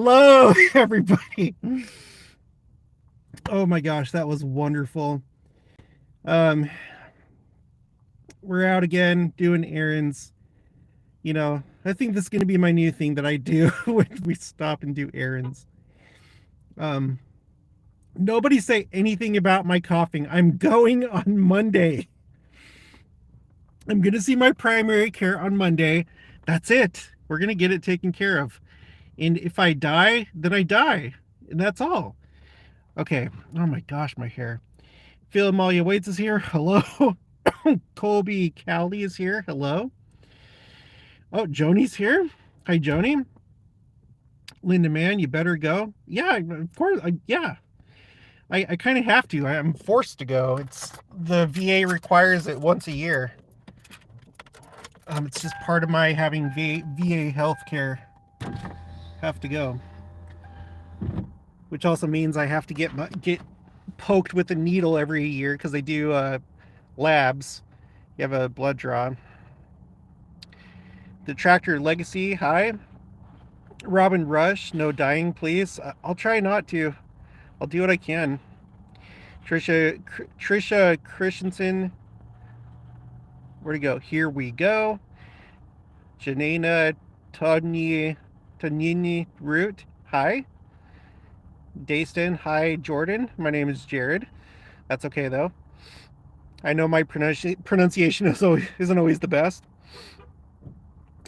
Hello, everybody. Oh my gosh, that was wonderful. Um, we're out again doing errands. I think this is going to be my new thing that I do when we stop and do errands. Um, Nobody say anything about my coughing. I'm going on Monday. I'm going to see my primary care on Monday. That's it. We're going to get it taken care of. And if I die, then I die. And that's all. Okay. Oh my gosh, my hair. Phil Amalia Waits is here. Hello. Colby Cowley is here. Hello. Oh, Joni's here. Hi, Joni. Linda Mann, you better go. Yeah, of course. Yeah, I kind of have to. I'm forced to go. It's the VA requires it once a year. It's just part of my having VA health care. Have to go, which also means I have to get poked with a needle every year because they do labs. You have a blood draw. The Tractor Legacy, hi. Robin Rush, no dying, please. I'll try not to. I'll do what I can. Trisha Christensen, where'd he go? Here we go. Janina Tonini Root, hi. Dayston, hi. Jordan, my name is Jared. That's okay though. I know my pronunciation isn't always the best.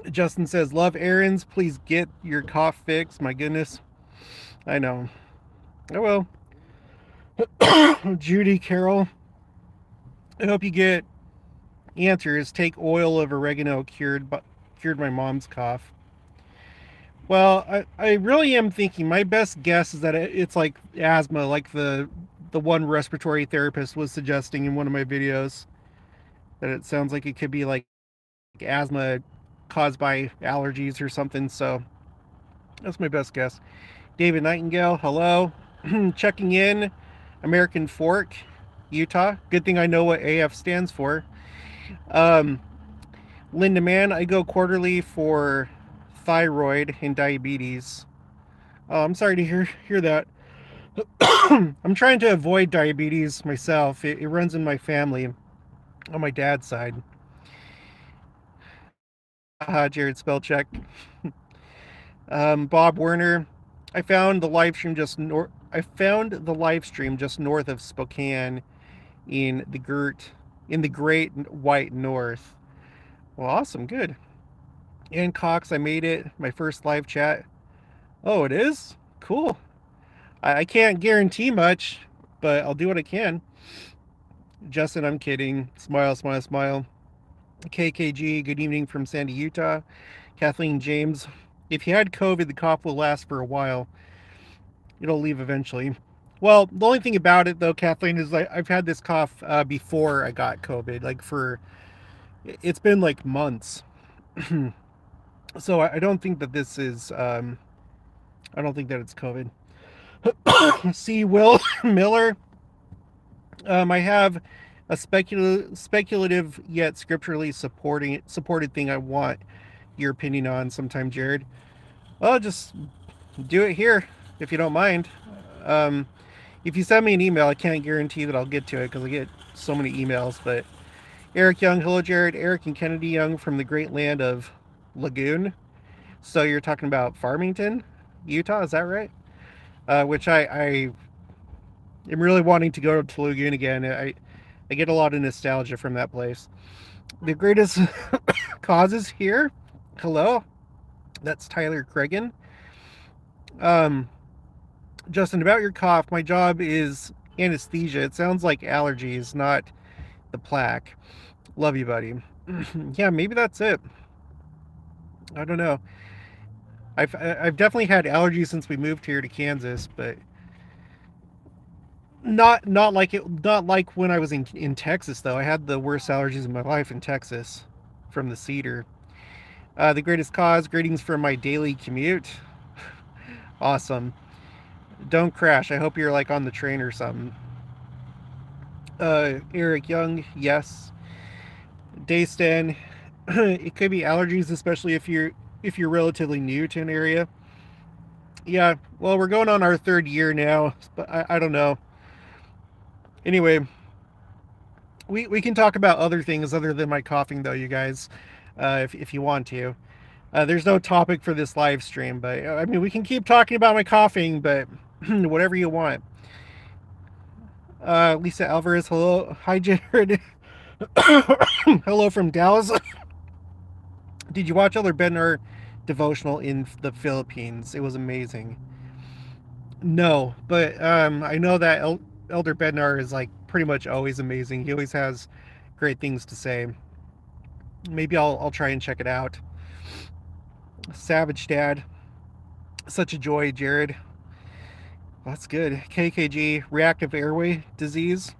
Justin says, love errands. Please get your cough fixed. My goodness. I know. Oh well. Judy Carroll, I hope you get answers. Take oil of oregano cured my mom's cough. Well, I really am thinking my best guess is that it's like asthma, like the one respiratory therapist was suggesting in one of my videos, that it sounds like it could be like asthma caused by allergies or something. So that's my best guess. David Nightingale, hello. Checking in. American Fork, Utah. Good thing I know what AF stands for. Linda Mann, I go quarterly for thyroid and diabetes. Oh, I'm sorry to hear that. I'm trying to avoid diabetes myself. It runs in my family on my dad's side. Jared Spellcheck. Bob Werner, I found the live stream just north of Spokane in the Great White North. Well, awesome, good. Ann Cox, I made it. My first live chat. Oh, it is? Cool. I can't guarantee much, but I'll do what I can. Justin, I'm kidding. Smile, smile, smile. KKG, good evening from Sandy, Utah. Kathleen James, if you had COVID, the cough will last for a while. It'll leave eventually. Well, the only thing about it, though, Kathleen, is I've had this cough before I got COVID. It's been like months. So I don't think that this is, I don't think that it's COVID. See, Will Miller, I have a speculative yet scripturally supported thing I want your opinion on sometime, Jared. Well, just do it here if you don't mind. If you send me an email, I can't guarantee that I'll get to it because I get so many emails. But Eric Young, hello, Jared. Eric and Kennedy Young from the great land of Lagoon. So you're talking about Farmington, Utah, is that right? Which I am really wanting to go to Lagoon again. I get a lot of nostalgia from that place. The greatest causes here. Hello, that's Tyler Cregan. Justin, about your cough, my job is anesthesia. It sounds like allergies, not the plaque. Love you, buddy. Yeah, maybe that's it. I don't know. I've definitely had allergies since we moved here to Kansas, but not like when I was in Texas though. I had the worst allergies of my life in Texas from the cedar. The greatest cause, greetings from my daily commute. Awesome. Don't crash. I hope you're like on the train or something. Eric Young, yes. Daystan, it could be allergies, especially if you're relatively new to an area. Yeah, well, we're going on our 3rd year now, but I don't know. Anyway, we can talk about other things other than my coughing, though, you guys, if you want to. There's no topic for this live stream, but I mean, we can keep talking about my coughing, but whatever you want. Lisa Alvarez, hello. Hi, Jared. Hello from Dallas. Did you watch Elder Bednar devotional in the Philippines? It was amazing. No, but I know that Elder Bednar is like pretty much always amazing. He always has great things to say. Maybe I'll try and check it out. Savage Dad, such a joy, Jared. That's good. KKG, reactive airway disease.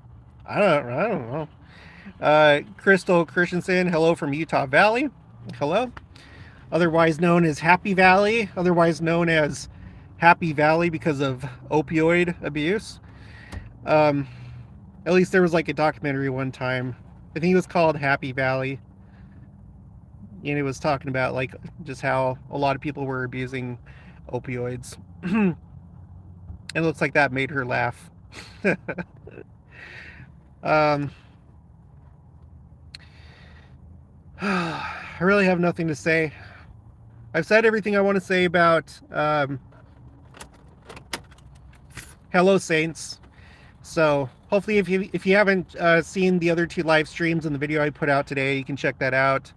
I don't know. Crystal Christensen, hello from Utah Valley. Hello. Otherwise known as Happy Valley, otherwise known as Happy Valley because of opioid abuse. At least there was like a documentary one time. I think it was called Happy Valley. And it was talking about like just how a lot of people were abusing opioids. And it looks like that made her laugh. I really have nothing to say. I've said everything I want to say about Hello Saints. So hopefully if you haven't seen the other 2 live streams and the video I put out today, you can check that out.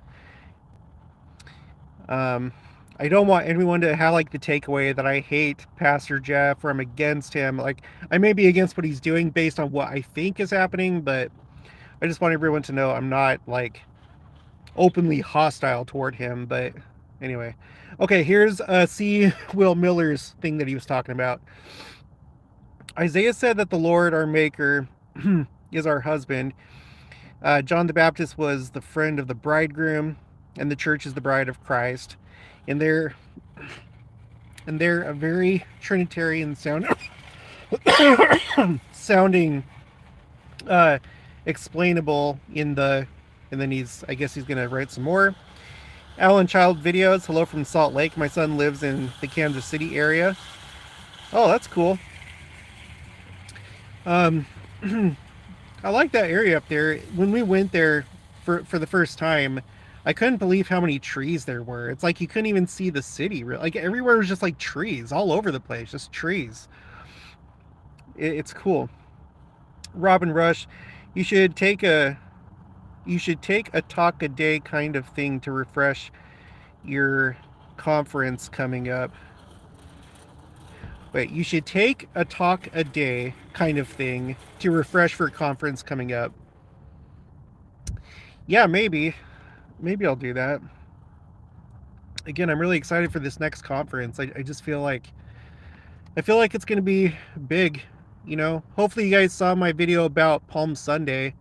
I don't want anyone to have like the takeaway that I hate Pastor Jeff or I'm against him. Like, I may be against what he's doing based on what I think is happening, but I just want everyone to know I'm not like openly hostile toward him. But anyway, okay, here's C. Will Miller's thing that he was talking about. Isaiah said that the Lord, our Maker, is our husband. John the Baptist was the friend of the bridegroom, and the church is the bride of Christ. And they're a very Trinitarian sounding explainable in the, and then I guess he's gonna write some more. Alan Child videos, hello from Salt Lake. My son lives in the Kansas City area. Oh, that's cool. I like that area up there. When we went there for the first time, I couldn't believe how many trees there were. It's like you couldn't even see the city. Like everywhere was just like trees all over the place, just trees. It's cool. Robin Rush, you should take a talk a day kind of thing to refresh your conference coming up. Wait, you should take a talk a day kind of thing to refresh for conference coming up. Yeah, maybe I'll do that. Again, I'm really excited for this next conference. I just feel like it's going to be big, you know. Hopefully you guys saw my video about Palm Sunday.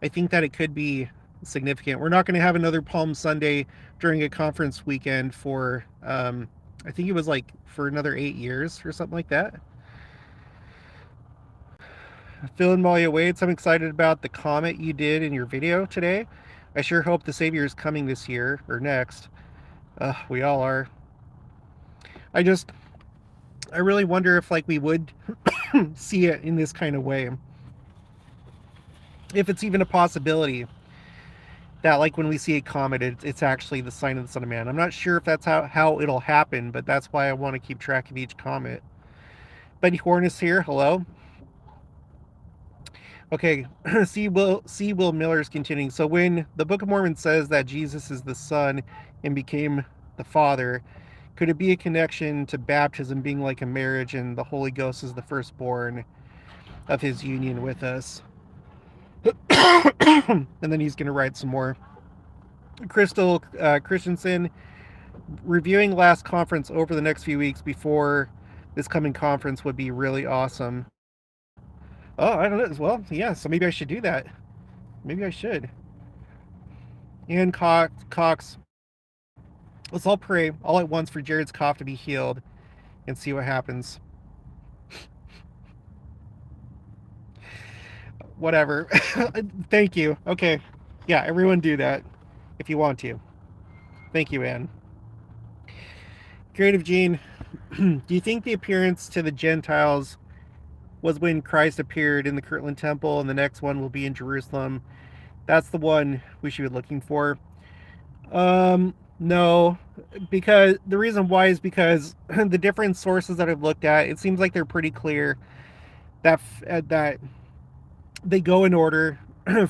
I think that it could be significant. We're not going to have another Palm Sunday during a conference weekend for I think it was like for another 8 years or something like that. Phil and Malia Waits, I'm excited about the comment you did in your video today. I sure hope the Savior is coming this year or next. We all are. I really wonder if like we would see it in this kind of way. If it's even a possibility that like when we see a comet, it's actually the sign of the Son of Man. I'm not sure if that's how it'll happen, but that's why I want to keep track of each comet. Benny Horn is here. Hello. Okay, C. Will Miller's continuing. So when the Book of Mormon says that Jesus is the Son and became the Father, could it be a connection to baptism being like a marriage and the Holy Ghost is the firstborn of his union with us? And then he's going to write some more. Crystal Christensen, reviewing last conference over the next few weeks before this coming conference would be really awesome. Oh, I don't know. Well, yeah, so maybe I should do that. Maybe I should. And Cox, let's all pray all at once for Jared's cough to be healed and see what happens. Whatever. Thank you. Okay. Yeah, everyone do that if you want to. Thank you, Anne. Creative Gene, Do you think the appearance to the Gentiles was when Christ appeared in the Kirtland Temple, and the next one will be in Jerusalem? That's the one we should be looking for. No, because the reason why is because the different sources that I've looked at, it seems like they're pretty clear that they go in order.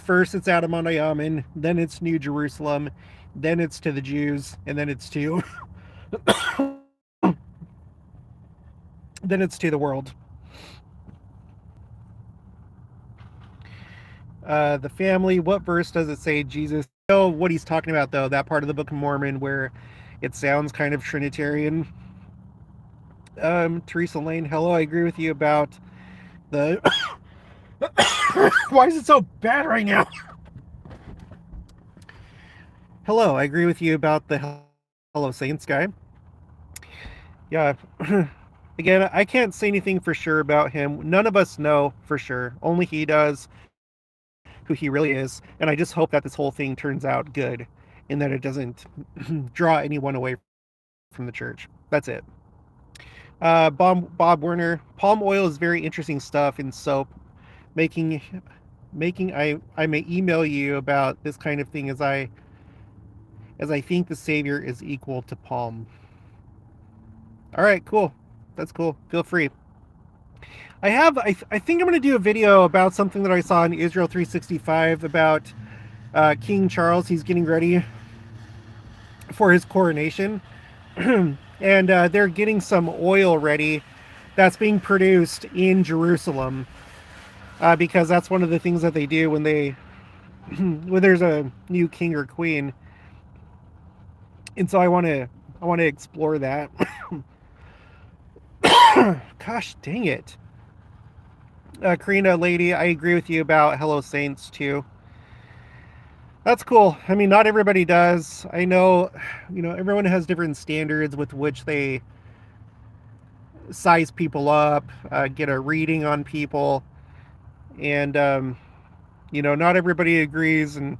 First, it's Adam on Ayaman, then it's New Jerusalem, then it's to the Jews, and then it's to then it's to the world. The family. What verse does it say Jesus? I know what he's talking about, though. That part of the Book of Mormon where it sounds kind of Trinitarian. Teresa Lane. Hello. I agree with you about the. Why is it so bad right now? Hello. I agree with you about the Hello Saints guy. Yeah. Again, I can't say anything for sure about him. None of us know for sure. Only he does who he really is. And I just hope that this whole thing turns out good and that it doesn't draw anyone away from the church. That's it. Bob Werner. Palm oil is very interesting stuff in soap. Making I may email you about this kind of thing as I think the Savior is equal to palm. All right, cool. That's cool. Feel free. I think I'm going to do a video about something that I saw in Israel 365 about King Charles. He's getting ready for his coronation. And they're getting some oil ready that's being produced in Jerusalem because that's one of the things that they do when when there's a new king or queen. And so I want to explore that. Gosh dang it. Karina lady, I agree with you about Hello Saints too. That's cool. I mean, not everybody does. I know, everyone has different standards with which they size people up, get a reading on people, and not everybody agrees, and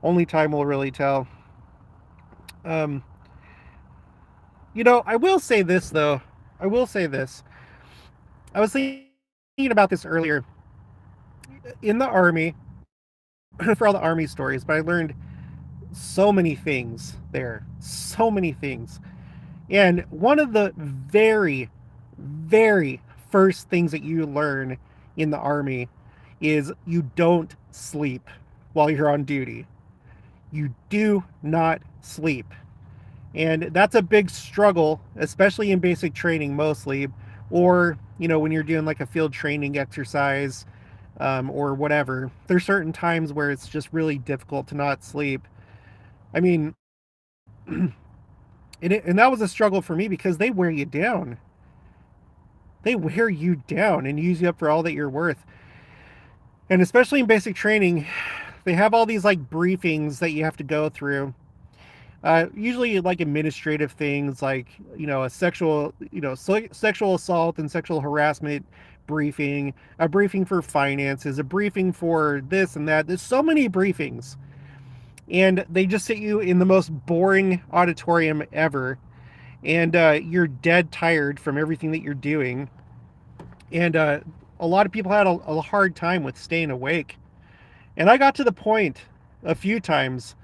only time will really tell. I will say this though. I will say this. I was thinking about this earlier in the army for all the army stories, but I learned so many things there. So many things. And one of the very, very first things that you learn in the army is you don't sleep while you're on duty. You do not sleep. And that's a big struggle, especially in basic training mostly, or, when you're doing like a field training exercise or whatever. There's certain times where it's just really difficult to not sleep. I mean, and that was a struggle for me because they wear you down. They wear you down and use you up for all that you're worth. And especially in basic training, they have all these like briefings that you have to go through. Usually like administrative things like, a sexual assault and sexual harassment briefing, a briefing for finances, a briefing for this and that. There's so many briefings. And they just sit you in the most boring auditorium ever. And you're dead tired from everything that you're doing. And a lot of people had a hard time with staying awake. And I got to the point a few times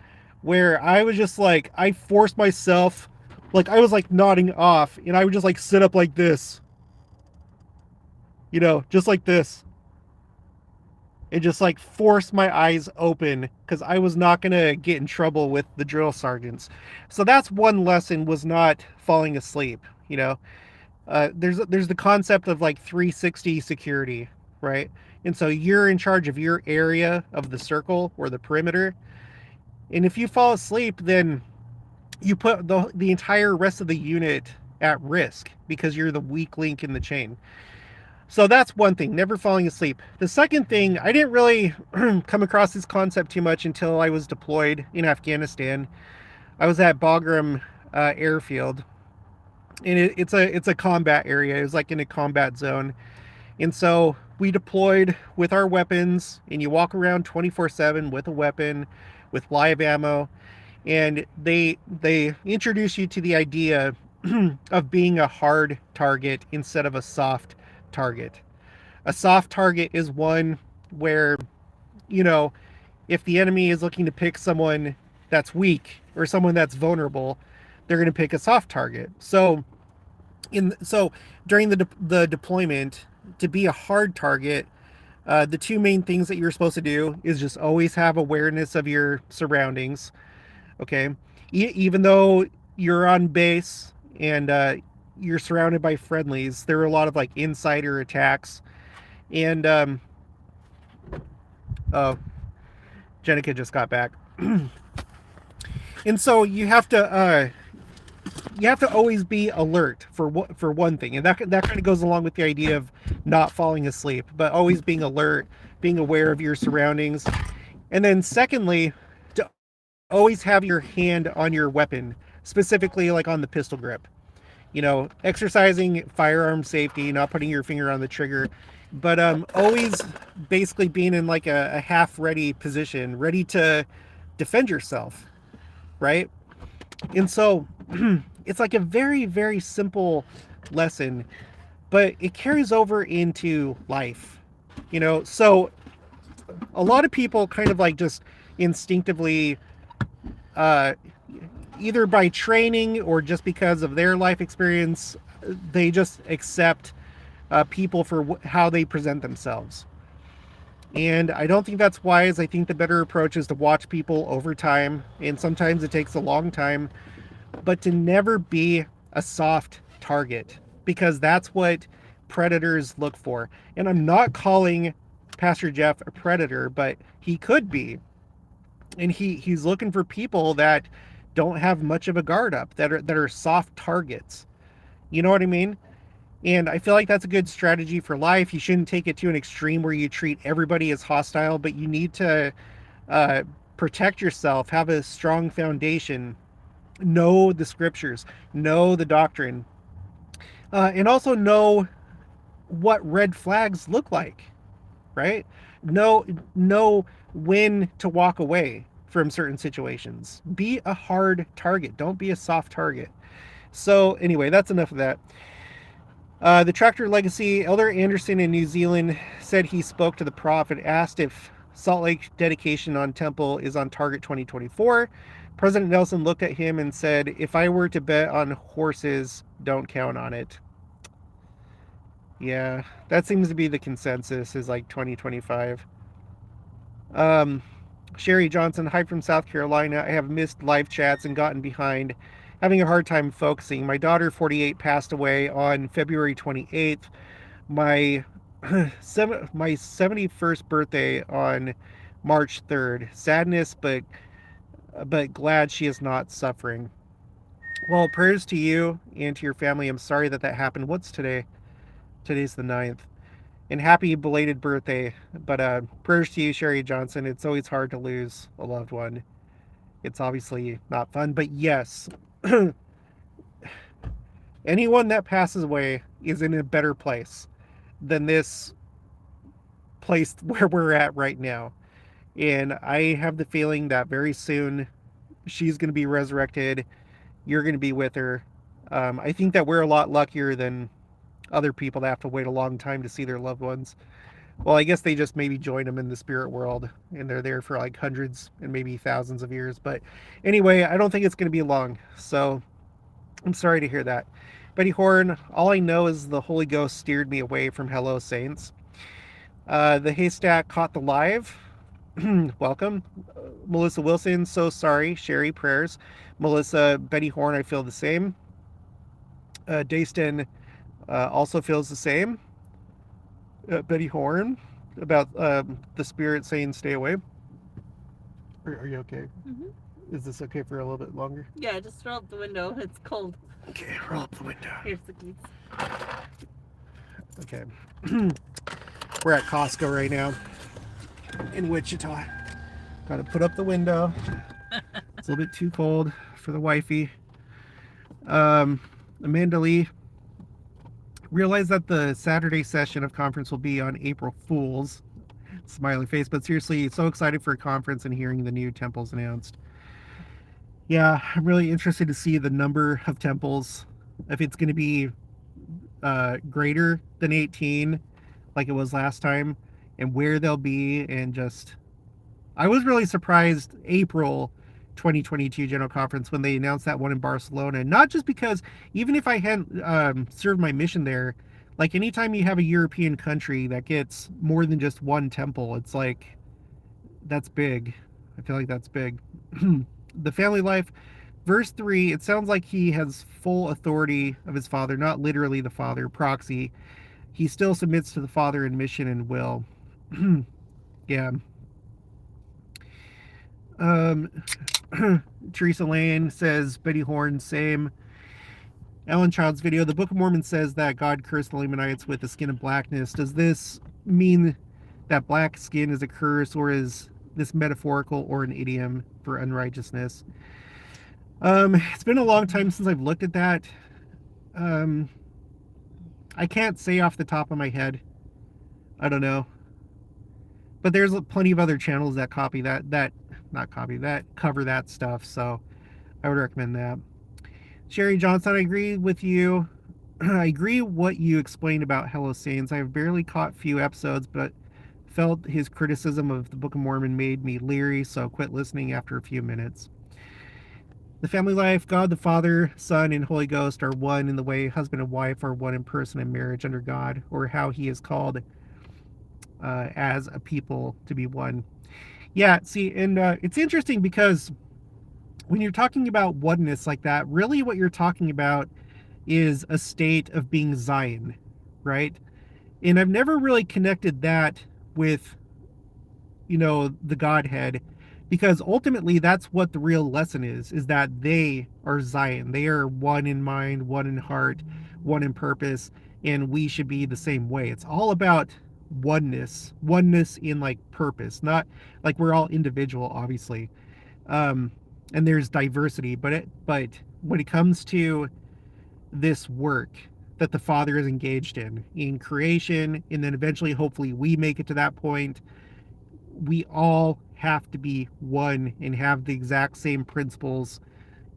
where I was just like, I forced myself, like I was like nodding off, and I would just like sit up like this, just like this, and just like force my eyes open because I was not gonna get in trouble with the drill sergeants. So that's one lesson, was not falling asleep. There's the concept of like 360 security, right? And so you're in charge of your area of the circle or the perimeter. And if you fall asleep, then you put the entire rest of the unit at risk because you're the weak link in the chain. So that's one thing, never falling asleep. The second thing, I didn't really come across this concept too much until I was deployed in Afghanistan. I was at Bagram airfield, and it's a combat area. It was like in a combat zone. And so we deployed with our weapons, and you walk around 24/7 with a weapon, with live ammo, and they introduce you to the idea of being a hard target instead of a soft target. A soft target is one where, you know, if the enemy is looking to pick someone that's weak or someone that's vulnerable, they're going to pick a soft target. So during the deployment, to be a hard target, the two main things that you're supposed to do is just always have awareness of your surroundings. Okay, even though you're on base and you're surrounded by friendlies, there are a lot of like insider attacks. And oh, Jenica just got back. And so you have to always be alert for one thing, and that kind of goes along with the idea of not falling asleep, but always being alert, being aware of your surroundings. And then secondly, to always have your hand on your weapon, specifically like on the pistol grip. You know, exercising firearm safety, not putting your finger on the trigger, but always basically being in like a half ready position, ready to defend yourself, right? And so it's like a very, very simple lesson, but it carries over into life, you know? So a lot of people kind of like just instinctively, uh, either by training or just because of their life experience, they just accept people for how they present themselves. And I don't think that's wise. I think the better approach is to watch people over time. And sometimes it takes a long time, but to never be a soft target, because that's what predators look for. And I'm not calling Pastor Jeff a predator, but he could be. And he's looking for people that don't have much of a guard up, that are soft targets. You know what I mean? And I feel like that's a good strategy for life. You shouldn't take it to an extreme where you treat everybody as hostile, but you need to protect yourself, have a strong foundation, know the scriptures, know the doctrine, and also know what red flags look like, right? Know when to walk away from certain situations. Be a hard target. Don't be a soft target. So anyway, that's enough of that. The Tractor Legacy, Elder Anderson in New Zealand said he spoke to the prophet, asked if Salt Lake dedication on temple is on target 2024. President Nelson looked at him and said, if I were to bet on horses, don't count on it. Yeah, that seems to be the consensus, is like 2025. Sherry Johnson, hi from South Carolina. I have missed live chats and gotten behind, having a hard time focusing. My daughter, 48, passed away on February 28th. My my 71st birthday on March 3rd. Sadness, but glad she is not suffering. Well, prayers to you and to your family. I'm sorry that happened. What's today? Today's the 9th. And happy belated birthday. But prayers to you, Sherry Johnson. It's always hard to lose a loved one. It's obviously not fun, but yes, anyone that passes away is in a better place than this place where we're at right now. And I have the feeling that very soon she's going to be resurrected. You're going to be with her. I think that we're a lot luckier than other people that have to wait a long time to see their loved ones. Well, I guess they just maybe join them in the spirit world and they're there for like hundreds and maybe thousands of years. But anyway, I don't think it's going to be long. So I'm sorry to hear that. Betty Horn, all I know is the Holy Ghost steered me away from Hello Saints. The Haystack caught the live. Welcome. Melissa Wilson, so sorry. Sherry, prayers. Melissa, Betty Horn, I feel the same. Dayston also feels the same. Betty Horn, about the spirit saying stay away. Are you okay? Mm-hmm. Is this okay for a little bit longer? Yeah, just roll up the window. It's cold. Okay, roll up the window. Here's the keys. Okay. We're at Costco right now in Wichita. Got to put up the window. It's a little bit too cold for the wifey. Amanda Lee, realize that the Saturday session of conference will be on April Fool's. Smiley face, but seriously, so excited for a conference and hearing the new temples announced. Yeah, I'm really interested to see the number of temples if it's going to be greater than 18 like it was last time, and where they'll be. And just, I was really surprised April 2022 General Conference when they announced that one in Barcelona. Not just because, even if I hadn't served my mission there, like anytime you have a European country that gets more than just one temple, it's like, that's big. I feel like that's big. The family life, verse 3, it sounds like he has full authority of his father, not literally the father, proxy. He still submits to the father in mission and will. Yeah. Um, Teresa Lane says Betty Horn, same. Ellen Child's video. The Book of Mormon says that God cursed the Lamanites with the skin of blackness. Does this mean that black skin is a curse, or is this metaphorical or an idiom for unrighteousness? It's been a long time since I've looked at that. Um, I can't say off the top of my head. I don't know. But there's plenty of other channels that copy that not copy that cover that stuff, so I would recommend that. Sherry Johnson, I agree with you. I agree what you explained about Hello Saints. I have barely caught few episodes, but felt his criticism of the Book of Mormon made me leery, so quit listening after a few minutes. The family life, God the Father, Son, and Holy Ghost are one in the way husband and wife are one in person in marriage under God, or how he is called as a people to be one. Yeah, see, and it's interesting because when you're talking about oneness like that, really what you're talking about is a state of being Zion, right? And I've never really connected that with, the Godhead, because ultimately that's what the real lesson is that they are Zion. They are one in mind, one in heart, one in purpose, and we should be the same way. It's all about oneness in like purpose, not like we're all individual, obviously. And there's diversity, but when it comes to this work that the Father is engaged in creation, and then eventually, hopefully, we make it to that point, we all have to be one and have the exact same principles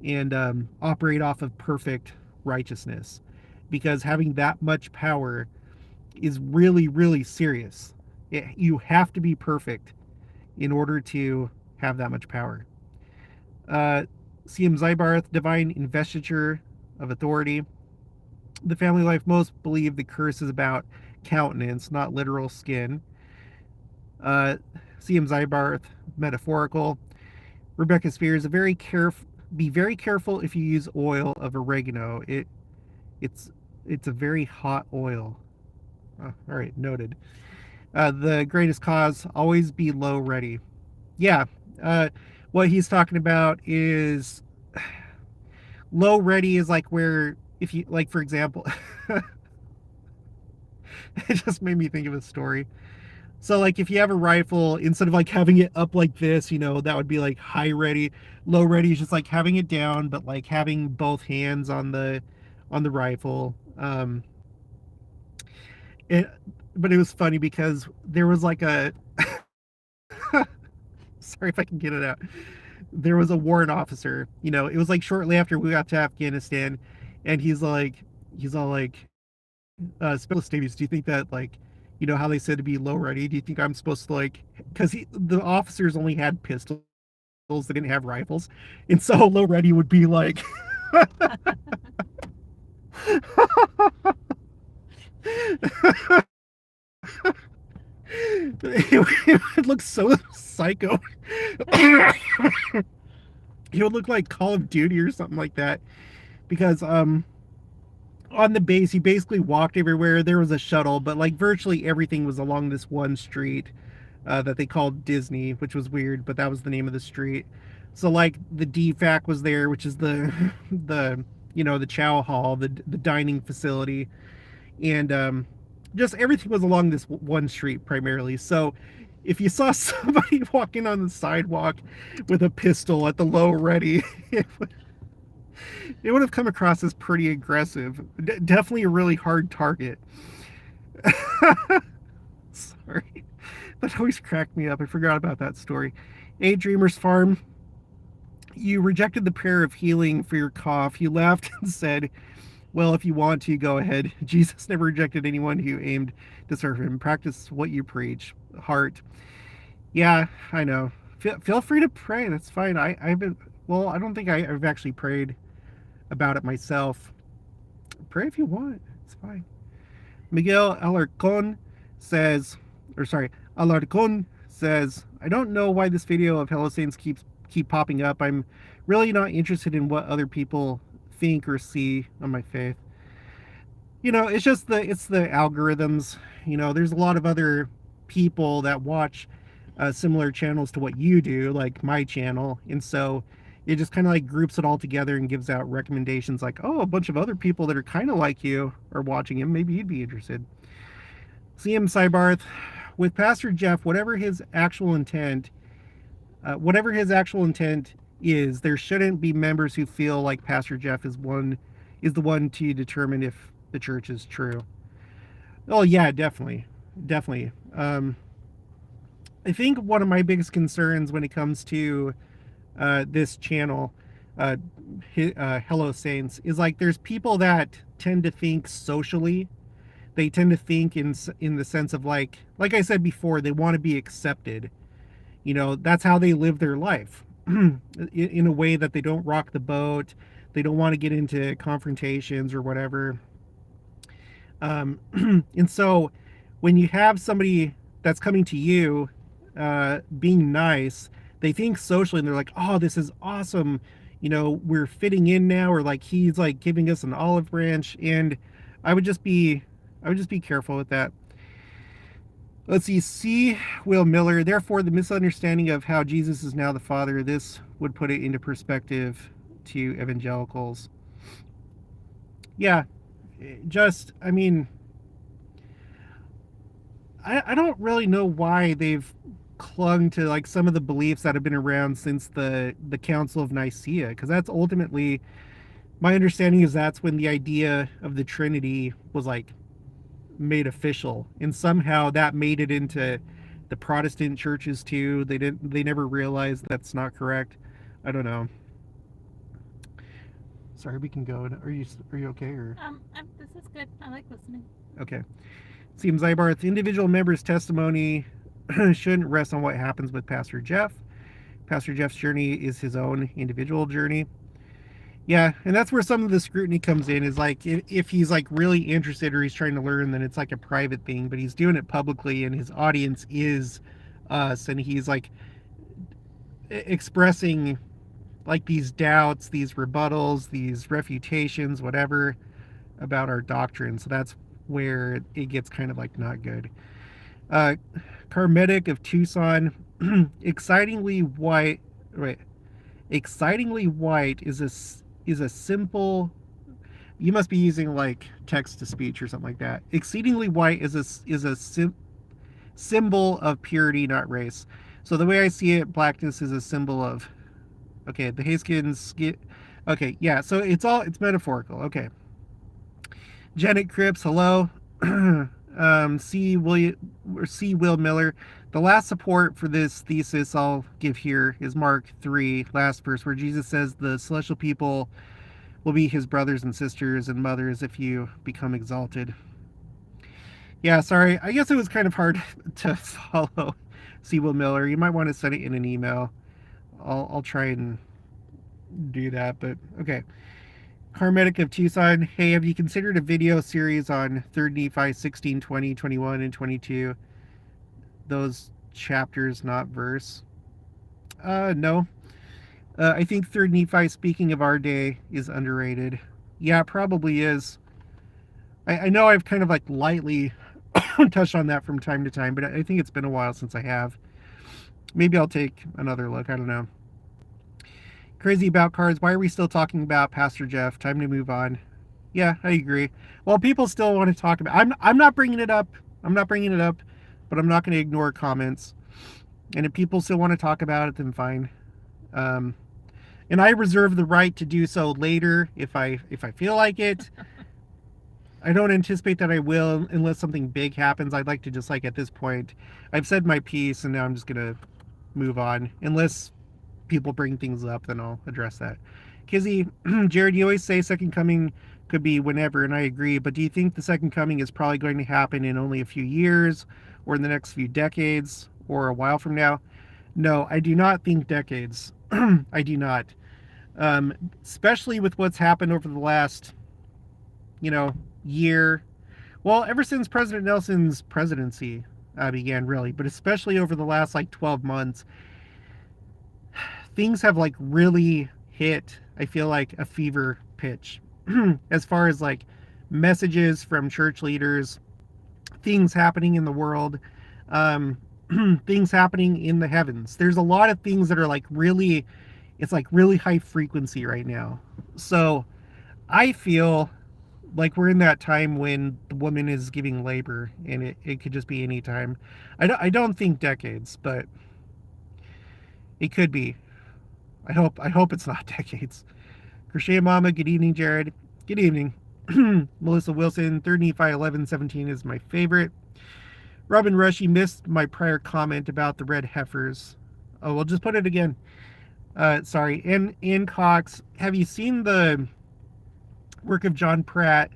and operate off of perfect righteousness, because having that much power is really, really serious. You have to be perfect in order to have that much power. CM Zybarth, divine investiture of authority. The family life, most believe the curse is about countenance, not literal skin. CM Zybarth, metaphorical. Rebecca Spears, be very careful if you use oil of oregano. It's a very hot oil. All right, noted. The greatest cause, always be low ready. Yeah, what he's talking about is low ready is like where, if you, like, for example, it just made me think of a story. So like if you have a rifle, instead of like having it up like this, that would be like high ready. Low ready is just like having it down, but like having both hands on the rifle. It, but it was funny because there was like a sorry if I can get it out. There was a warrant officer, it was like shortly after we got to Afghanistan, and he's all like, Specialist Davies, do you think that, like, how they said to be low ready, do you think I'm supposed to, like, because the officers only had pistols, they didn't have rifles, and so low ready would be like it would look so psycho. It would look like Call of Duty or something like that, because on the base he basically walked everywhere. There was a shuttle, but like virtually everything was along this one street that they called Disney, which was weird, but that was the name of the street. So like the DFAC was there, which is the the chow hall, the dining facility, and just everything was along this one street primarily. So if you saw somebody walking on the sidewalk with a pistol at the low ready, it would have come across as pretty aggressive. Definitely a really hard target. Sorry. That always cracked me up. I forgot about that story. A Dreamer's Farm. You rejected the prayer of healing for your cough. You laughed and said, Well, if you want to, go ahead. Jesus never rejected anyone who aimed to serve him. Practice what you preach. Heart. Yeah, I know. Feel free to pray. That's fine. I've been, well, I don't think I've actually prayed about it myself. Pray if you want. It's fine. Miguel Alarcon says, or sorry, Alarcon says, I don't know why this video of Hello Saints keep popping up. I'm really not interested in what other people think or see on my faith. You know, it's just the algorithms. You know, there's a lot of other people that watch similar channels to what you do, like my channel, and so it just kind of like groups it all together and gives out recommendations like, oh, a bunch of other people that are kind of like you are watching him. Maybe you'd be interested. CM Cybarth, with Pastor Jeff, whatever his actual intent is, there shouldn't be members who feel like Pastor Jeff is the one to determine if the church is true. Oh yeah, definitely. I think one of my biggest concerns when it comes to this channel, Hello Saints, is like there's people that tend to think socially. They tend to think in the sense of like I said before, they want to be accepted. You know, that's how they live their life in a way that they don't rock the boat. They don't want to get into confrontations or whatever. And so when you have somebody that's coming to you being nice, they think socially and they're like, oh, this is awesome. You know, we're fitting in now, or like he's like giving us an olive branch. And I would just be careful with that. Let's see, C. Will Miller. Therefore, the misunderstanding of how Jesus is now the Father, this would put it into perspective to evangelicals. Yeah, I mean, I don't really know why they've clung to like some of the beliefs that have been around since the Council of Nicaea, because that's ultimately, my understanding is that's when the idea of the Trinity was like made official, and somehow that made it into the Protestant churches too. They never realized that's not correct. I don't know. Sorry, we can go. Are you okay? Or this is good. I like listening. Okay. Seems Ibarth, individual members' testimony shouldn't rest on what happens with Pastor Jeff. Pastor Jeff's journey is his own individual journey. Yeah, and that's where some of the scrutiny comes in, is like if he's like really interested or he's trying to learn, then it's like a private thing, but he's doing it publicly and his audience is us, and he's like expressing like these doubts, these rebuttals, these refutations, whatever, about our doctrine. So that's where it gets kind of like not good. Carmetic of Tucson, excitingly white is a simple, you must be using like text to speech or something like that. Exceedingly white is a symbol of purity, not race. So the way I see it, blackness is a symbol of, okay, the Hayskins get, okay, yeah, so it's metaphorical. Okay. Janet Cripps, hello. C. Will Miller. The last support for this thesis I'll give here is Mark 3, last verse, where Jesus says the celestial people will be his brothers and sisters and mothers if you become exalted. Yeah, sorry. I guess it was kind of hard to follow C. Will Miller. You might want to send it in an email. I'll try and do that, but okay. Carmetic of Tucson, hey, have you considered a video series on 3 Nephi 16, 20, 21, and 22? Those chapters, not verse. No. I think 3 Nephi, speaking of our day, is underrated. Yeah, it probably is. I know I've kind of like lightly touched on that from time to time, but I think it's been a while since I have. Maybe I'll take another look. I don't know. Crazy about cards. Why are we still talking about Pastor Jeff? Time to move on. Yeah, I agree. Well, people still want to talk about. I'm not bringing it up. But I'm not going to ignore comments. And if people still want to talk about it, then fine. And I reserve the right to do so later if I feel like it. I don't anticipate that I will unless something big happens. I'd like to just like at this point, I've said my piece and now I'm just going to move on. Unless people bring things up, then I'll address that. Kizzy, Jared, you always say second coming could be whenever, and I agree. But do you think the second coming is probably going to happen in only a few years, or in the next few decades, or a while from now? No, I do not think decades. I do not. Um, Especially with what's happened over the last, you know, year. Well, ever since President Nelson's presidency began, really, but especially over the last like 12 months, things have like really hit, I feel like, a fever pitch as far as like messages from church leaders, things happening in the world, um, things happening in the heavens. There's a lot of things that are like really, it's like really high frequency right now. So I feel like we're in that time when the woman is giving labor, and it could just be any time. I don't think decades, but it could be. I hope it's not decades. Crochet Mama, good evening, Jared. Good evening. Melissa Wilson, 3 Nephi 11:17 is my favorite. Robin Rush, you missed my prior comment about the red heifers. Oh, we'll just put it again. Sorry. Ann Cox, have you seen the work of John Pratt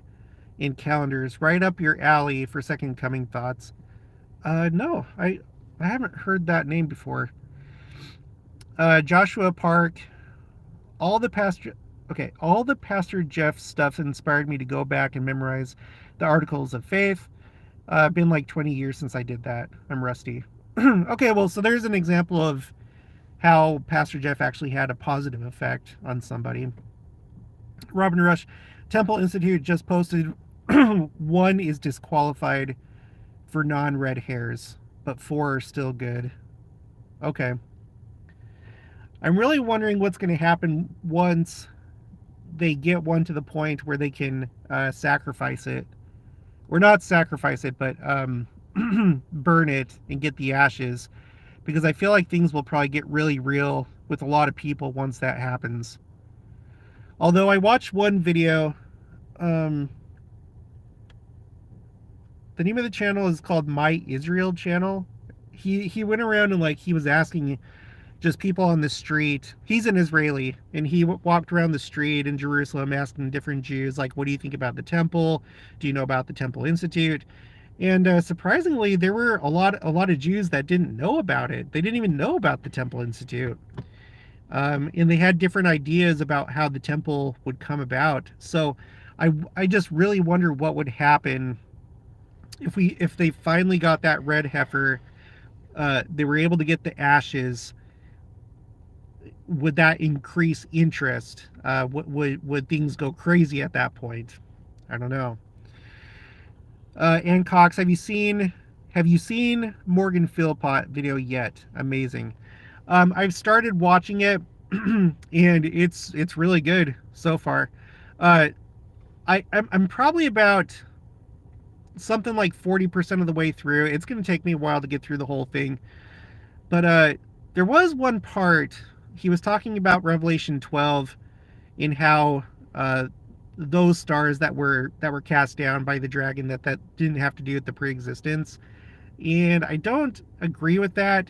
in calendars? Right up your alley for Second Coming thoughts. No, I haven't heard that name before. Joshua Park, all the pastor all the Pastor Jeff stuff inspired me to go back and memorize the articles of faith. Been like 20 years since I did that. I'm rusty. Okay, well, so there's an example of how Pastor Jeff actually had a positive effect on somebody. Robin Rush, Temple Institute just posted one is disqualified for non-red hairs, but 4 are still good. Okay. I'm really wondering what's going to happen once they get one to the point where they can sacrifice it, or not sacrifice it, but burn it and get the ashes, because I feel like things will probably get really real with a lot of people once that happens. Although I watched one video, the name of the channel is called My Israel channel. He went around and like he was asking just people on the street. He's an Israeli, and he walked around the street in Jerusalem asking different Jews, like, what do you think about the temple? Do you know about the Temple Institute? And surprisingly, there were a lot of Jews that didn't know about it. They didn't even know about the Temple Institute. And they had different ideas about how the temple would come about. So I just really wonder what would happen if they finally got that red heifer, they were able to get the ashes. Would that increase interest? Would things go crazy at that point? I don't know. Ann Cox, have you seen Morgan Philpott video yet? Amazing. I've started watching it, and it's really good so far. I'm probably about something like 40% of the way through. It's going to take me a while to get through the whole thing, but there was one part he was talking about Revelation 12, in how those stars that were cast down by the dragon, that didn't have to do with the pre-existence, and I don't agree with that.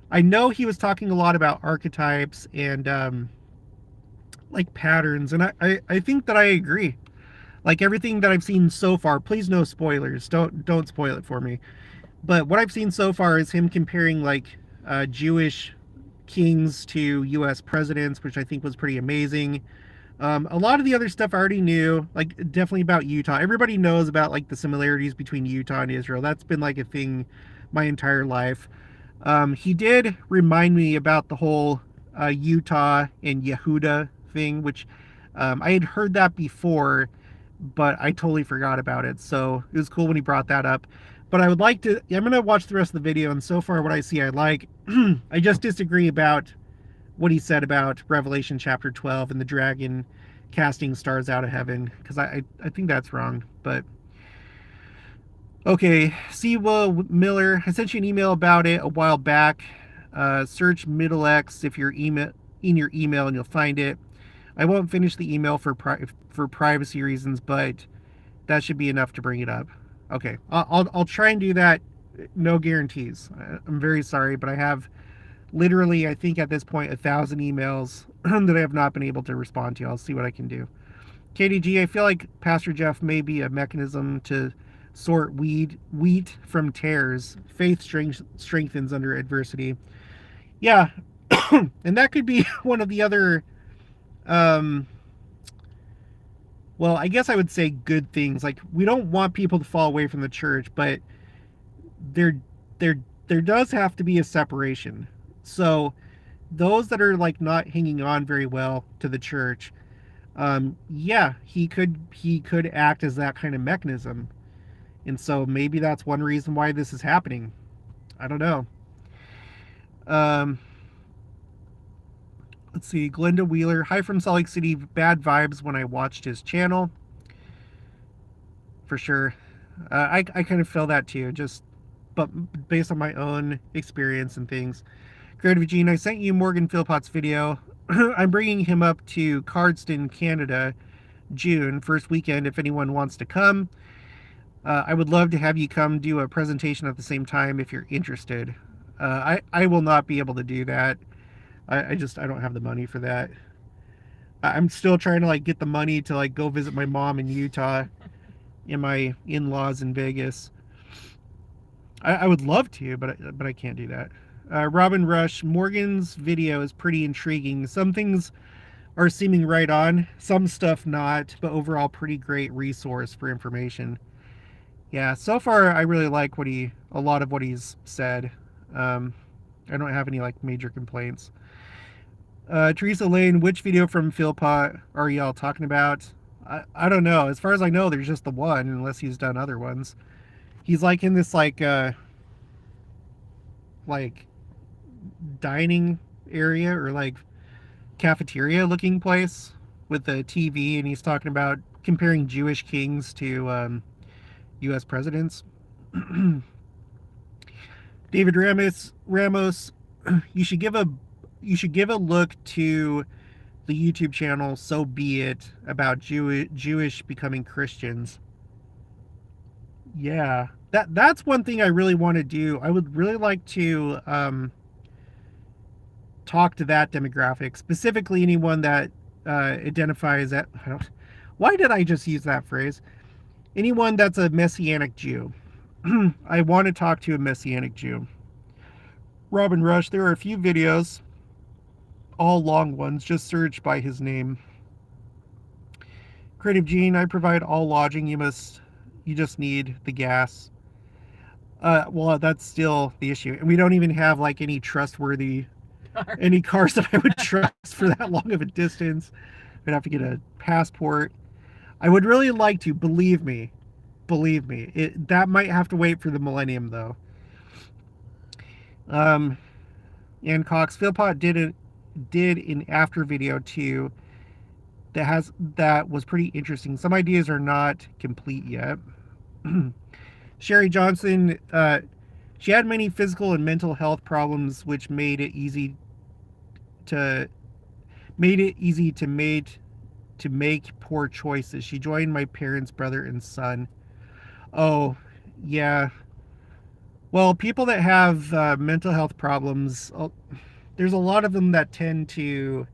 I know he was talking a lot about archetypes and like patterns, and I think that I agree. Like everything that I've seen so far, please no spoilers. Don't spoil it for me. But what I've seen so far is him comparing like Jewish kings to U.S. presidents, which I think was pretty amazing. A lot of the other stuff I already knew, like definitely about Utah. Everybody knows about like the similarities between Utah and Israel. That's been like a thing my entire life. He did remind me about the whole Utah and Yehuda thing, which I had heard that before, but I totally forgot about it. So it was cool when he brought that up. But I would like to, I'm going to watch the rest of the video, and so far what I see I like. I just disagree about what he said about Revelation chapter 12 and the dragon casting stars out of heaven, because I think that's wrong. But okay, Siwa Miller, I sent you an email about it a while back. Search Middle X if you're in your email, and you'll find it. I won't finish the email for privacy reasons, but that should be enough to bring it up. Okay, I'll try and do that. No guarantees. I'm very sorry, but I have literally, I think at this point, 1,000 emails that I have not been able to respond to. I'll see what I can do. KDG, I feel like Pastor Jeff may be a mechanism to sort wheat from tares. Faith strengthens under adversity. Yeah, and that could be one of the other, um, well, I guess I would say good things. Like, we don't want people to fall away from the church, but there, there, there does have to be a separation. So those that are like not hanging on very well to the church, yeah, he could act as that kind of mechanism, and so maybe that's one reason why this is happening. I don't know. Um, let's see. Glenda Wheeler, hi from Salt Lake City. Bad vibes when I watched his channel, for sure. I kind of feel that too, just but based on my own experience and things. Creative Gene, I sent you Morgan Philpott's video. I'm bringing him up to Cardston, Canada, June, first weekend, if anyone wants to come. I would love to have you come do a presentation at the same time if you're interested. I will not be able to do that. I don't have the money for that. I'm still trying to like get the money to like go visit my mom in Utah and my in-laws in Vegas. I would love to, but I can't do that. Robin Rush, Morgan's video is pretty intriguing. Some things are seeming right on, some stuff not, but overall pretty great resource for information. Yeah, so far I really like a lot of what he's said. Um, I don't have any like major complaints. Teresa Lane, which video from Philpott are y'all talking about? I don't know. As far as I know, there's just the one, unless he's done other ones. He's like in this like dining area or like cafeteria looking place with the TV, and he's talking about comparing Jewish kings to U.S. presidents. David Ramos, you should give a look to the YouTube channel So Be It about Jewish becoming Christians. Yeah, that's one thing I really want to do. I would really like to talk to that demographic, specifically anyone that identifies that. Why did I just use that phrase? Anyone that's a Messianic Jew. I want to talk to a Messianic Jew. Robin Rush, there are a few videos, all long ones, just search by his name. Creative Gene, I provide all lodging. You just need the gas. Well, that's still the issue. And we don't even have like any trustworthy, any cars that I would trust for that long of a distance. I'd have to get a passport. I would really like to, believe me. That might have to wait for the millennium though. And Cox Philpott did an after video too that was pretty interesting. Some ideas are not complete yet. Sherry Johnson, she had many physical and mental health problems, which made it easy to make poor choices. She joined my parents, brother, and son. Oh, yeah. Well, people that have mental health problems, there's a lot of them that tend to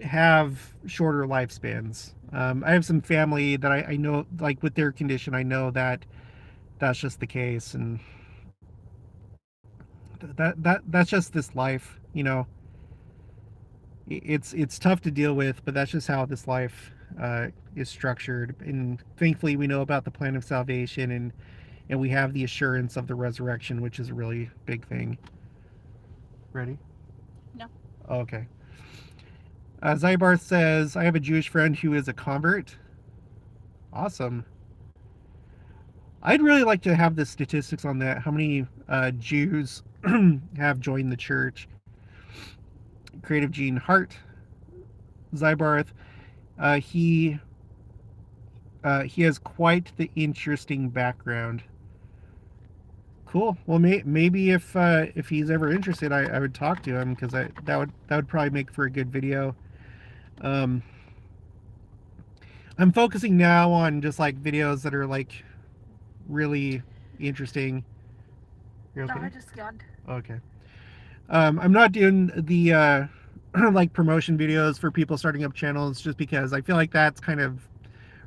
have shorter lifespans. I have some family that I know, like with their condition, I know that that's just the case, and that's just this life, you know. It's tough to deal with, but that's just how this life is structured. And thankfully, we know about the plan of salvation, and we have the assurance of the resurrection, which is a really big thing. Ready? No. Okay. Zybarth says, I have a Jewish friend who is a convert. Awesome. I'd really like to have the statistics on that. How many Jews have joined the church? Creative Gene Hart. Zybarth. He has quite the interesting background. Cool. Well, maybe if he's ever interested, I would talk to him, because that would probably make for a good video. I'm focusing now on just like videos that are like really interesting. You're okay? No, I just yawned. Okay. I'm not doing the like promotion videos for people starting up channels, just because I feel like that's kind of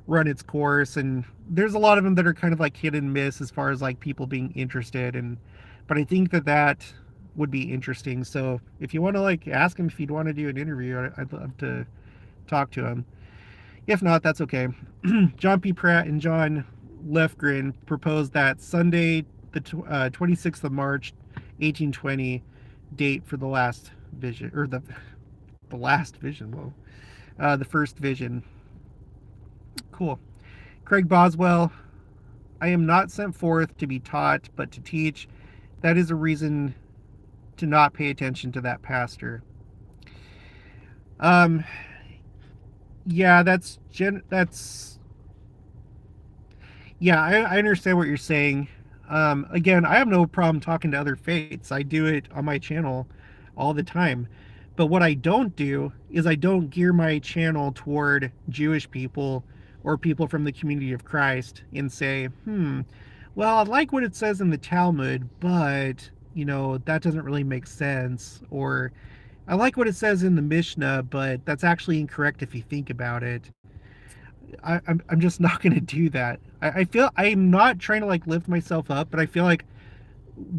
run its course, and there's a lot of them that are kind of like hit and miss as far as like people being interested. And but I think that that would be interesting. So if you want to like ask him if he'd want to do an interview, I'd love to talk to him. If not, that's okay. John P. Pratt and John Lefgren proposed that Sunday, the 26th of March, 1820, date for the last vision, or the last vision. Whoa, the first vision. Cool. Craig Boswell. I am not sent forth to be taught, but to teach. That is a reason to not pay attention to that pastor. Um, yeah, that's yeah, I understand what you're saying. Again, I have no problem talking to other faiths. I do it on my channel all the time. But what I don't do is I don't gear my channel toward Jewish people or people from the community of Christ and say, well, I like what it says in the Talmud, but, that doesn't really make sense. Or I like what it says in the Mishnah, but that's actually incorrect if you think about it. I'm just not going to do that. I feel I'm not trying to like lift myself up, but I feel like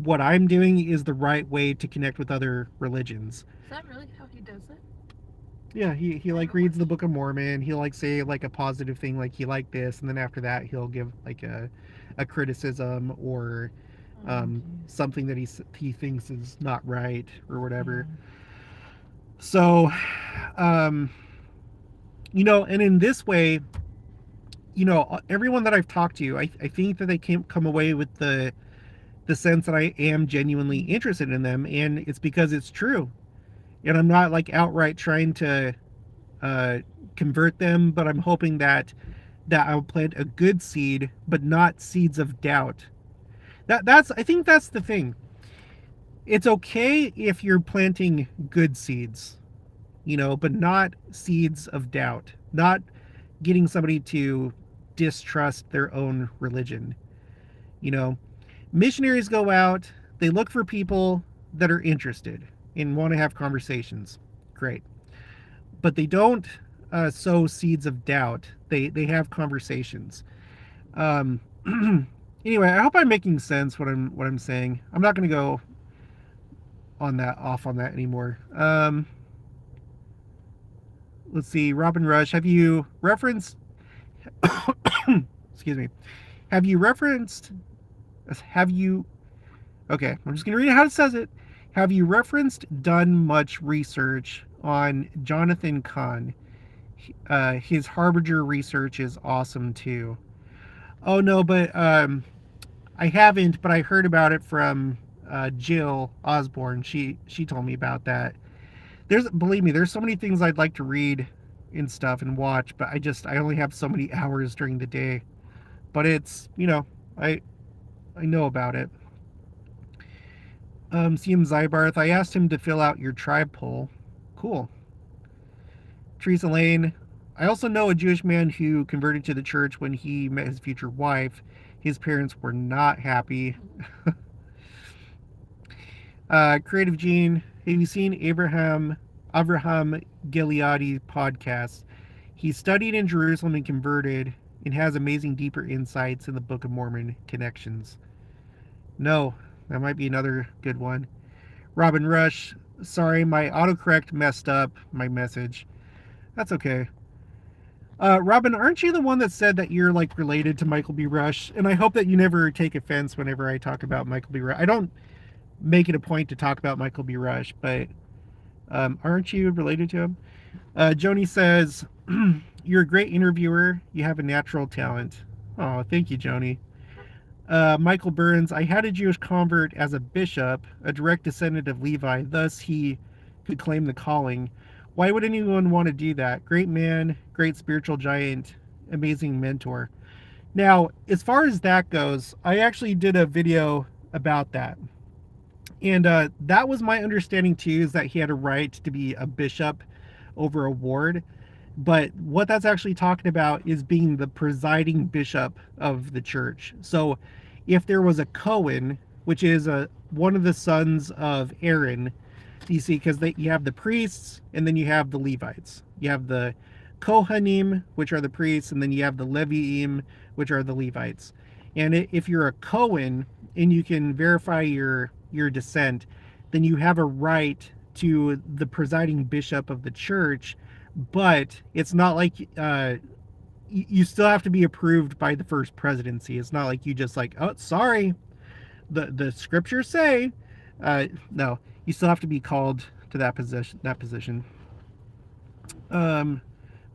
what I'm doing is the right way to connect with other religions. Is that really how he does it? Yeah, he like reads the Book of Mormon. He'll like say like a positive thing, like he liked this, and then after that he'll give like a criticism or something that he thinks is not right or whatever. So, um, and in this way, everyone that I've talked to, I think that they can come away with the sense that I am genuinely interested in them, and it's because it's true. And I'm not like outright trying to uh, convert them, but I'm hoping that I'll plant a good seed, but not seeds of doubt. That's I think that's the thing. It's okay if you're planting good seeds, but not seeds of doubt. Not getting somebody to distrust their own religion. You know, missionaries go out, they look for people that are interested and want to have conversations. Great. But they don't sow seeds of doubt. They have conversations. Um, anyway, I hope I'm making sense what I'm saying. I'm not going to go on that anymore. Let's see, Robin Rush, have you referenced excuse me. Have you referenced have you okay, I'm just going to read how it says it. Have you done much research on Jonathan Kahn? His Harbinger research is awesome too. Oh no, but I haven't, but I heard about it from Jill Osborne. She told me about that. Believe me, there's so many things I'd like to read and stuff and watch, but I only have so many hours during the day. But it's I know about it. CM Zybarth, I asked him to fill out your tribe poll. Cool. Teresa Lane, I also know a Jewish man who converted to the church when he met his future wife. His parents were not happy. Creative Gene, have you seen Abraham Gileadi podcast? He studied in Jerusalem and converted and has amazing deeper insights in the Book of Mormon connections. No, that might be another good one. Robin Rush, sorry, my autocorrect messed up my message. That's okay. Robin, aren't you the one that said that you're like related to Michael B. Rush? And I hope that you never take offense whenever I talk about Michael B. Rush. I don't make it a point to talk about Michael B. Rush, but aren't you related to him? Joni says, you're a great interviewer. You have a natural talent. Oh, thank you, Joni. Michael Burns, I had a Jewish convert as a bishop, a direct descendant of Levi, thus he could claim the calling. Why would anyone want to do that? Great man, great spiritual giant, amazing mentor. Now, as far as that goes, I actually did a video about that. And that was my understanding too, is that he had a right to be a bishop over a ward. But what that's actually talking about is being the presiding bishop of the church. So if there was a Cohen, which is one of the sons of Aaron, You see, because you have the priests, and then you have the Levites. You have the Kohanim, which are the priests, and then you have the Leviim, which are the Levites. And if you're a Cohen and you can verify your descent, then you have a right to the presiding bishop of the church. But it's not like you still have to be approved by the first presidency. It's not like you just like, oh, sorry, the scriptures say. No, you still have to be called to that position. Um,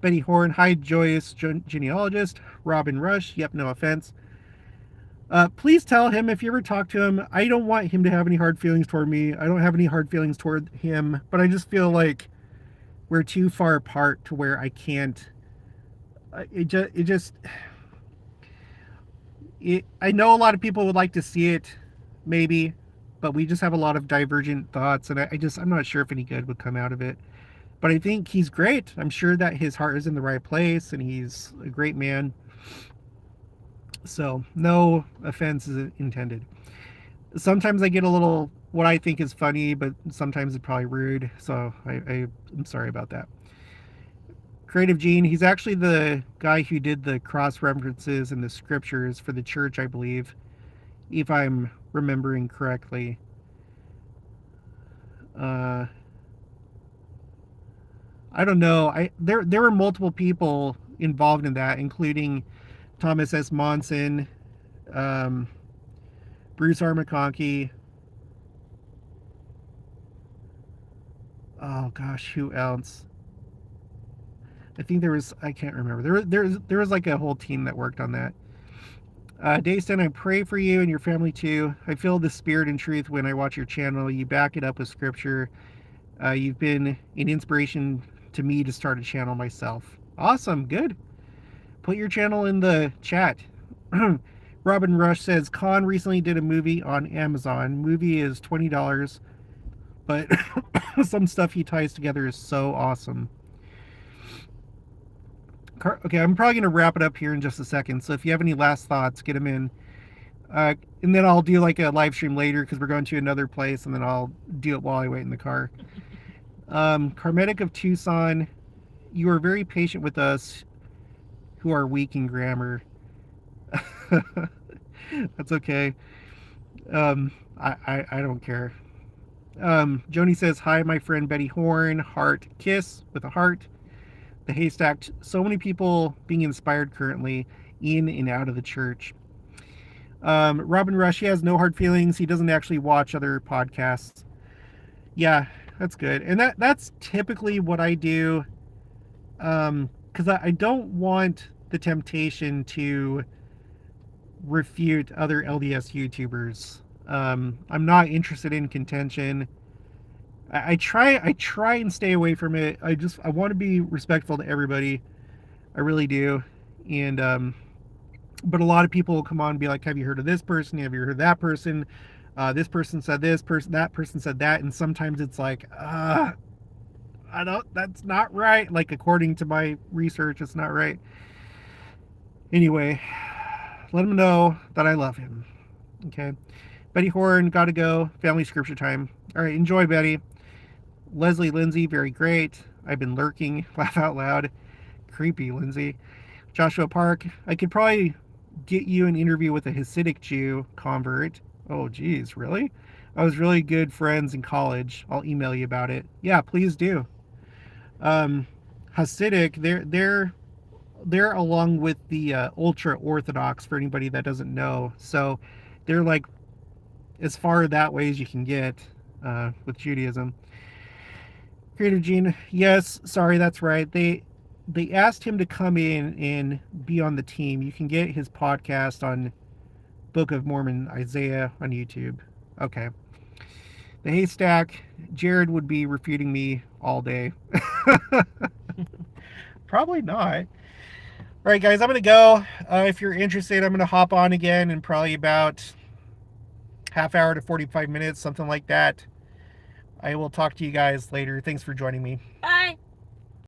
Betty Horn, hi, joyous genealogist. Robin Rush, yep, no offense. Please tell him if you ever talk to him, I don't want him to have any hard feelings toward me. I don't have any hard feelings toward him, but I just feel like we're too far apart to where I can't. I know a lot of people would like to see it, maybe, but we just have a lot of divergent thoughts, and I'm not sure if any good would come out of it. But I think he's great. I'm sure that his heart is in the right place, and he's a great man. So no offense is intended. Sometimes I get a little what I think is funny, but sometimes it's probably rude. So I'm sorry about that. Creative Gene, he's actually the guy who did the cross references in the scriptures for the church, I believe, if I'm remembering correctly. I don't know. There were multiple people involved in that, including Thomas S. Monson, Bruce R. McConkie. Oh gosh, who else? I think I can't remember. There was like a whole team that worked on that. Dayston, I pray for you and your family too. I feel the spirit and truth when I watch your channel. You back it up with scripture. You've been an inspiration to me to start a channel myself. Awesome, good. Put your channel in the chat. Robin Rush says, Khan recently did a movie on Amazon. Movie is $20, but some stuff he ties together is so awesome. Okay, I'm probably going to wrap it up here in just a second. So if you have any last thoughts, get them in. And then I'll do like a live stream later because we're going to another place, and then I'll do it while I wait in the car. Carmetic of Tucson, you are very patient with us who are weak in grammar. That's okay. I don't care. Joni says, hi, my friend Betty Horn, heart kiss with a heart. The Haystack, so many people being inspired currently in and out of the church. Robin Rush, he has no hard feelings. He doesn't actually watch other podcasts. Yeah, that's good. And that's typically what I do, because I don't want the temptation to refute other LDS YouTubers. I'm not interested in contention. I try and stay away from it. I want to be respectful to everybody. I really do. And but a lot of people will come on and be like, have you heard of this person? Have you heard of that person? This person said this, that person said that. And sometimes it's like, that's not right. Like, according to my research, it's not right. Anyway, let him know that I love him. Okay. Betty Horn, gotta go. Family scripture time. All right, enjoy, Betty. Leslie Lindsay, very great. I've been lurking. Laugh out loud. Creepy, Lindsay. Joshua Park, I could probably get you an interview with a Hasidic Jew convert. Oh, geez, really? I was really good friends in college. I'll email you about it. Yeah, please do. Hasidic, they're along with the ultra Orthodox, for anybody that doesn't know. So they're like as far that way as you can get with Judaism. Creative Gene, yes, sorry, that's right. They asked him to come in and be on the team. You can get his podcast on Book of Mormon, Isaiah on YouTube. Okay. The Haystack, Jared would be refuting me all day. Probably not. All right, guys, I'm going to go. If you're interested, I'm going to hop on again in probably about half hour to 45 minutes, something like that. I will talk to you guys later. Thanks for joining me.